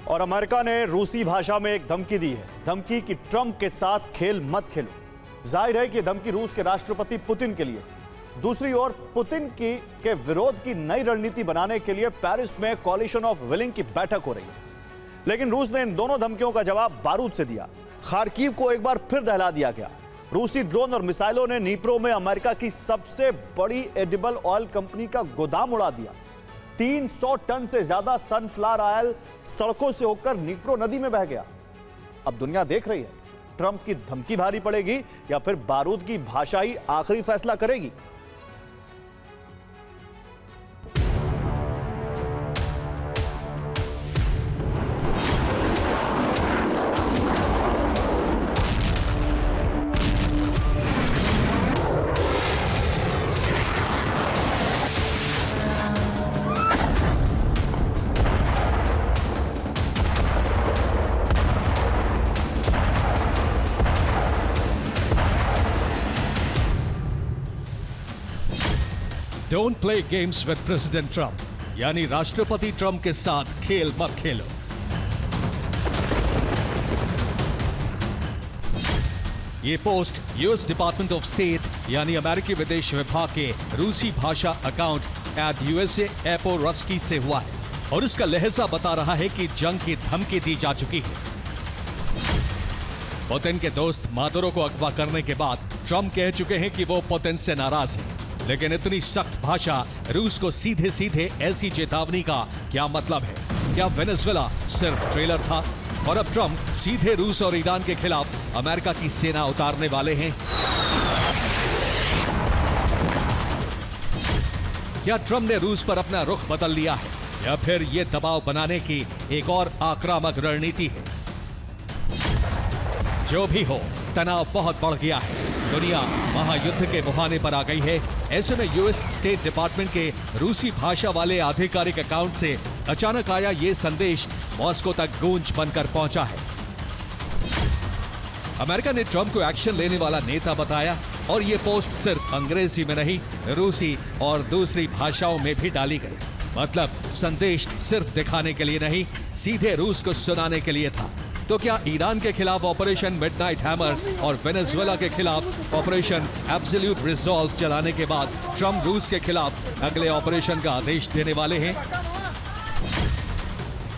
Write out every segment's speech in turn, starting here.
और अमेरिका ने रूसी भाषा में एक धमकी दी है। धमकी कि ट्रंप के साथ खेल मत खेलो। जाहिर है कि धमकी रूस के राष्ट्रपति पुतिन के लिए। दूसरी ओर पुतिन के विरोध की नई रणनीति बनाने के लिए पेरिस में कॉलिशन ऑफ विलिंग की बैठक हो रही है। लेकिन रूस ने इन दोनों धमकियों का जवाब बारूद से दिया। खार्किव को एक बार फिर दहला दिया गया। रूसी ड्रोन और मिसाइलों ने नीप्रो में अमेरिका की सबसे बड़ी एडिबल ऑयल कंपनी का गोदाम उड़ा दिया। 300 टन से ज्यादा सनफ्लावर ऑयल सड़कों से होकर नीप्रो नदी में बह गया। अब दुनिया देख रही है, ट्रंप की धमकी भारी पड़ेगी या फिर बारूद की भाषा ही आखिरी फैसला करेगी। Don't play games with president Trump, यानी राष्ट्रपति ट्रंप के साथ खेल मत खेलो। ये post US department of state यानी अमेरिकी विदेश विभाग के रूसी भाषा अकाउंट @USA एपो रस्की से हुआ है और इसका लहजा बता रहा है कि जंग की धमकी दी जा चुकी है। पुतिन के दोस्त मादुरो को अगवा करने के बाद ट्रंप कह चुके हैं कि वो पुतिन से नाराज है। लेकिन इतनी सख्त भाषा रूस को सीधे सीधे ऐसी चेतावनी का क्या मतलब है? क्या वेनेजुएला सिर्फ ट्रेलर था और अब ट्रंप सीधे रूस और ईरान के खिलाफ अमेरिका की सेना उतारने वाले हैं? क्या ट्रंप ने रूस पर अपना रुख बदल लिया है या फिर यह दबाव बनाने की एक और आक्रामक रणनीति है? जो भी हो, तनाव बहुत बढ़ गया है। दुनिया महायुद्ध के मुहाने पर आ गई है। ऐसे में यूएस स्टेट डिपार्टमेंट के रूसी भाषा वाले आधिकारिक अकाउंट से अचानक आया ये संदेश मॉस्को तक गूंज बनकर पहुंचा है। अमेरिका ने ट्रंप को एक्शन लेने वाला नेता बताया और ये पोस्ट सिर्फ अंग्रेजी में नहीं, रूसी और दूसरी भाषाओं में भी डाली गई। मतलब संदेश सिर्फ दिखाने के लिए नहीं, सीधे रूस को सुनाने के लिए था। तो क्या ईरान के खिलाफ ऑपरेशन मिडनाइट हैमर और वेनेजुएला के खिलाफ ऑपरेशन एब्सोल्यूट रिजॉल्व चलाने के बाद ट्रंप रूस के खिलाफ अगले ऑपरेशन का आदेश देने वाले हैं?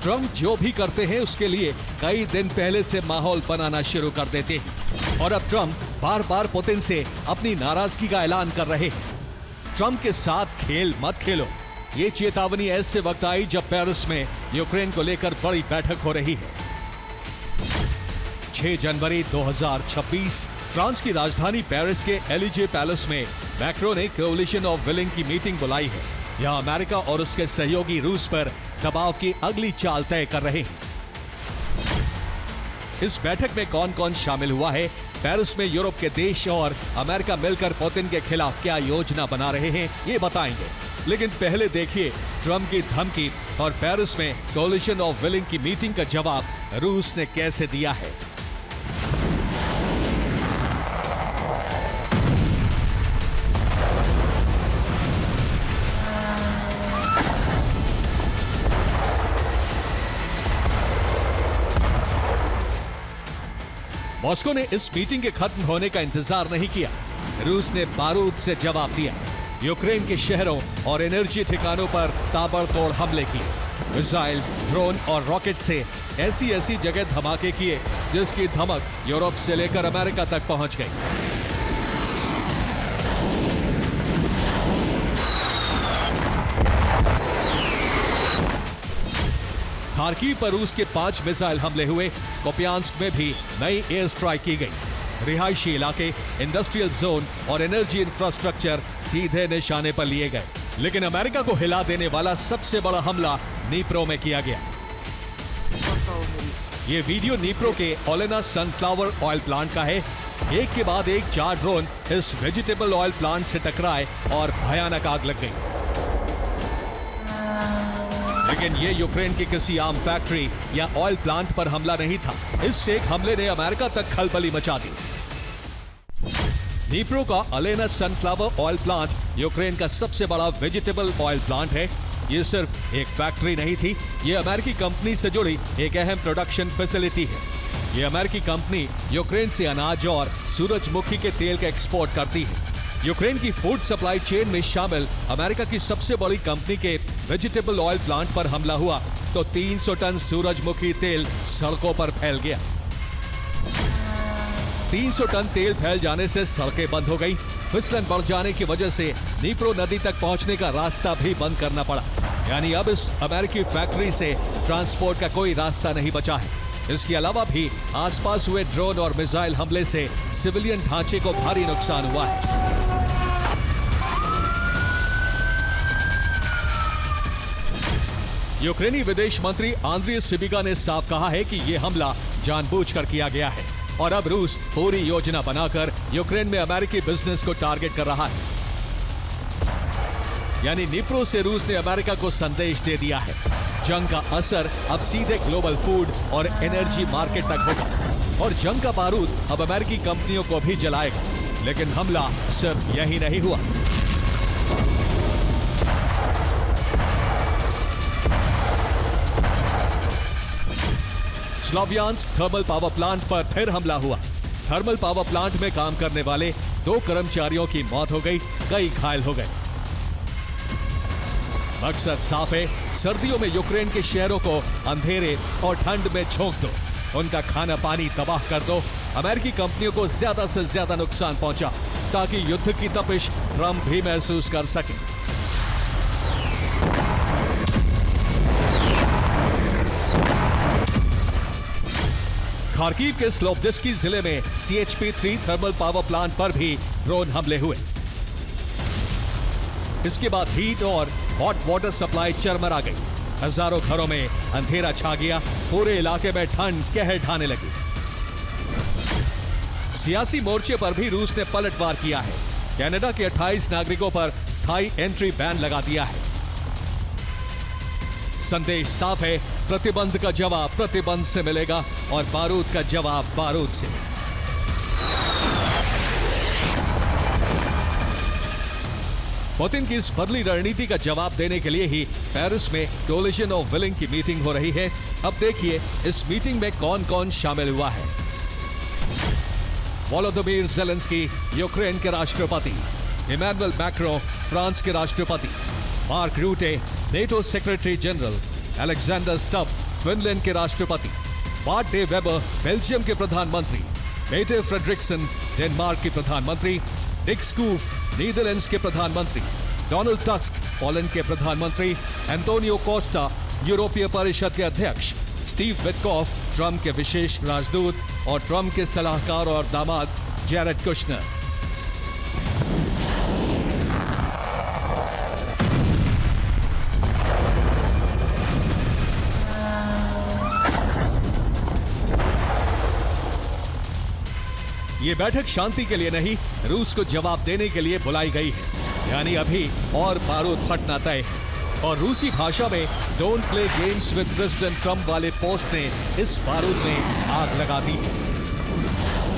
ट्रंप जो भी करते हैं उसके लिए कई दिन पहले से माहौल बनाना शुरू कर देते हैं और अब ट्रंप बार बार पुतिन से अपनी नाराजगी का ऐलान कर रहे हैं। ट्रंप के साथ खेल मत खेलो, ये चेतावनी ऐसे वक्त आई जब पेरिस में यूक्रेन को लेकर बड़ी बैठक हो रही है। 6 जनवरी 2026 फ्रांस की राजधानी पेरिस के एलिजे पैलेस में मैक्रो ने कोलिशन ऑफ विलिंग की मीटिंग बुलाई है। यहां अमेरिका और उसके सहयोगी रूस पर दबाव की अगली चाल तय कर रहे हैं। इस बैठक में कौन कौन शामिल हुआ है, पेरिस में यूरोप के देश और अमेरिका मिलकर पुतिन के खिलाफ क्या योजना बना रहे हैं, ये बताएंगे। लेकिन पहले देखिए ट्रंप की धमकी और पेरिस में कोलिशन ऑफ विलिंग की मीटिंग का जवाब रूस ने कैसे दिया है। मॉस्को ने इस मीटिंग के खत्म होने का इंतजार नहीं किया। रूस ने बारूद से जवाब दिया। यूक्रेन के शहरों और एनर्जी ठिकानों पर ताबड़तोड़ हमले किए। मिसाइल, ड्रोन और रॉकेट से ऐसी ऐसी जगह धमाके किए जिसकी धमक यूरोप से लेकर अमेरिका तक पहुंच गई। खार्किव पर रूस के 5 मिसाइल हमले हुए। कोपियांस्क में भी नई एयर स्ट्राइक की गई। रिहायशी इलाके, इंडस्ट्रियल जोन और एनर्जी इंफ्रास्ट्रक्चर सीधे निशाने पर लिए गए। लेकिन अमेरिका को हिला देने वाला सबसे बड़ा हमला नीप्रो में किया गया। ये वीडियो नीप्रो के ओलेना सनफ्लावर ऑयल प्लांट का है। एक के बाद एक 4 ड्रोन इस वेजिटेबल ऑयल प्लांट से टकराए और भयानक आग लग गई। लेकिन ये यूक्रेन की किसी आम फैक्ट्री या ऑयल प्लांट पर हमला नहीं था। इस एक हमले ने अमेरिका तक खलबली मचा दी। नीप्रो का ओलेना सनफ्लावर ऑयल प्लांट यूक्रेन का सबसे बड़ा वेजिटेबल ऑयल प्लांट है। ये सिर्फ एक फैक्ट्री नहीं थी, ये अमेरिकी कंपनी से जुड़ी एक अहम प्रोडक्शन फैसिलिटी है। ये अमेरिकी कंपनी यूक्रेन से अनाज और सूरजमुखी के तेल का एक्सपोर्ट करती है। यूक्रेन की फूड सप्लाई चेन में शामिल अमेरिका की सबसे बड़ी कंपनी के वेजिटेबल ऑयल प्लांट पर हमला हुआ तो 300 टन सूरजमुखी तेल सड़कों पर फैल गया। 300 टन तेल फैल जाने से सड़कें बंद हो गई। फिसलन बढ़ जाने की वजह से नीप्रो नदी तक पहुंचने का रास्ता भी बंद करना पड़ा। यानी अब इस अमेरिकी फैक्ट्री से ट्रांसपोर्ट का कोई रास्ता नहीं बचा है। इसके अलावा भी आसपास हुए ड्रोन और मिसाइल हमले से सिविलियन ढांचे को भारी नुकसान हुआ है। यूक्रेनी विदेश मंत्री आंद्री सिबिगा ने साफ कहा है कि यह हमला जानबूझकर किया गया है और अब रूस पूरी योजना बनाकर यूक्रेन में अमेरिकी बिजनेस को टारगेट कर रहा है। यानी नीप्रो से रूस ने अमेरिका को संदेश दे दिया है, जंग का असर अब सीधे ग्लोबल फूड और एनर्जी मार्केट तक होगा और जंग का बारूद अब अमेरिकी कंपनियों को भी जलाएगा। लेकिन हमला सिर्फ यही नहीं हुआ। स्लोवियांस्क थर्मल पावर प्लांट पर फिर हमला हुआ। थर्मल पावर प्लांट में काम करने वाले 2 कर्मचारियों की मौत हो गई, कई घायल हो गए। मकसद साफ है, सर्दियों में यूक्रेन के शहरों को अंधेरे और ठंड में झोंक दो, उनका खाना पानी तबाह कर दो, अमेरिकी कंपनियों को ज्यादा से ज्यादा नुकसान पहुंचा ताकि युद्ध की तपिश ट्रंप भी महसूस कर सके। खार्किव के स्लोवियांस्की जिले में CHP-3 थर्मल पावर प्लांट पर भी ड्रोन हमले हुए। इसके बाद हीट और हॉट वाटर सप्लाई चरमरा गई। हजारों घरों में अंधेरा छा गया, पूरे इलाके में ठंड कहर ढाने लगी। सियासी मोर्चे पर भी रूस ने पलटवार किया है। कनाडा के 28 नागरिकों पर स्थायी एंट्री बैन लगा दिया है। संदेश साफ है, प्रतिबंध का जवाब प्रतिबंध से मिलेगा और बारूद का जवाब बारूद से। पुतिन की इस बदली रणनीति का जवाब देने के लिए ही पेरिस में कोलिशन ऑफ विलिंग की मीटिंग हो रही है। अब देखिए इस मीटिंग में कौन कौन शामिल हुआ है। वोलोदिमीर ज़ेलेंस्की यूक्रेन के राष्ट्रपति, इमैनुअल मैक्रो फ्रांस के राष्ट्रपति, mark रूटे NATO secretary general, Alexander Stubb Finland के राष्ट्रपति, बार्ट डे वेबर बेल्जियम के प्रधानमंत्री, मेटे फ्रेडरिक्सन डेनमार्क के प्रधानमंत्री, डिक स्कूफ नीदरलैंड्स के प्रधानमंत्री, डोनाल्ड टस्क पोलैंड के प्रधानमंत्री, एंटोनियो कोस्टा यूरोपीय परिषद के अध्यक्ष, स्टीव विटकॉफ ट्रंप के विशेष राजदूत और ट्रंप के सलाहकार और दामाद जैरेड कुशनर। ये बैठक शांति के लिए नहीं, रूस को जवाब देने के लिए बुलाई गई है। यानी अभी और बारूद फटना तय है। और रूसी भाषा में don't play games with president Trump वाले पोस्ट ने इस बारूद में आग लगा दी है।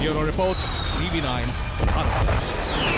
Bureau report, TV9 Bharat.